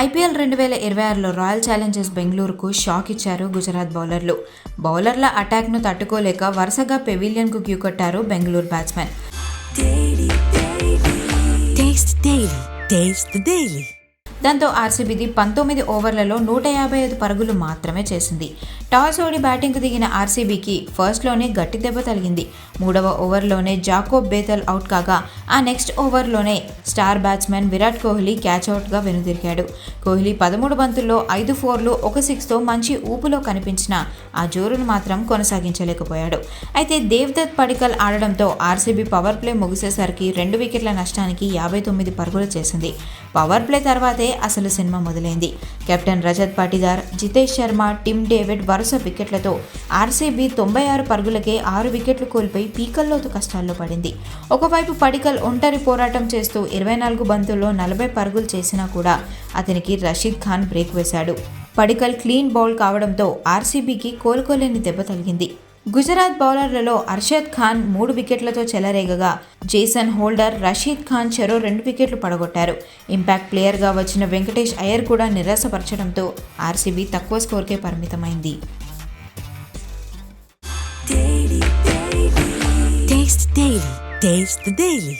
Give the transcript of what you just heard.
IPL 2026లో royal Challengers బెంగళూరుకు shock ఇచ్చారు గుజరాత్ బౌలర్లు. బౌలర్ల అటాక్ను తట్టుకోలేక వరుసగా పెవిలియన్కు క్యూ కట్టారు బెంగళూరు బ్యాట్స్మెన్. దాంతో ఆర్సీబీది 19 ఓవర్లలో 155 పరుగులు మాత్రమే చేసింది. టాస్ ఓడి బ్యాటింగ్కు దిగిన ఆర్సీబీకి ఫస్ట్లోనే గట్టి దెబ్బ తగిలింది. 3వ ఓవర్లోనే జాకోబ్ బేతల్ అవుట్ కాగా ఆ నెక్స్ట్ ఓవర్లోనే స్టార్ బ్యాట్స్మెన్ విరాట్ కోహ్లీ క్యాచ్అవుట్గా వెనుదిరిగాడు. కోహ్లీ 13 బంతుల్లో 5 4లు 1 6తో మంచి ఊపులో కనిపించిన ఆ జోరును మాత్రం కొనసాగించలేకపోయాడు. అయితే దేవ్దత్ పడిక్కల్ ఆడడంతో ఆర్సీబీ పవర్ ప్లే ముగిసేసరికి 2 వికెట్ల నష్టానికి 59 పరుగులు చేసింది. పవర్ ప్లే తర్వాతే అసలు సినిమా మొదలైంది. Captain Rajat Patidar, Jitesh Sharma, Tim David వరుస వికెట్లతో ఆర్సీబీ 96 పరుగులకే 6 వికెట్లు కోల్పోయి పీకల్లోతు కష్టాల్లో పడింది. ఒకవైపు పడిక్కల్ ఒంటరి పోరాటం చేస్తూ 24 బంతుల్లో 40 పరుగులు చేసినా కూడా అతనికి రషీద్ ఖాన్ బ్రేక్ వేశాడు. పడిక్కల్ క్లీన్ బౌల్ కావడంతో ఆర్సీబీకి కోలుకోలేని దెబ్బ తగిలింది. గుజరాత్ బౌలర్లలో అర్షద్ ఖాన్ 3 వికెట్లతో చెలరేగగా జేసన్ హోల్డర్, రషీద్ ఖాన్ చెరో 2 వికెట్లు పడగొట్టారు. ఇంపాక్ట్ ప్లేయర్గా వచ్చిన వెంకటేష్ అయ్యర్ కూడా నిరాశపరచడంతో ఆర్సీబీ తక్కువ స్కోర్కే పరిమితమైంది. Taste the Daily.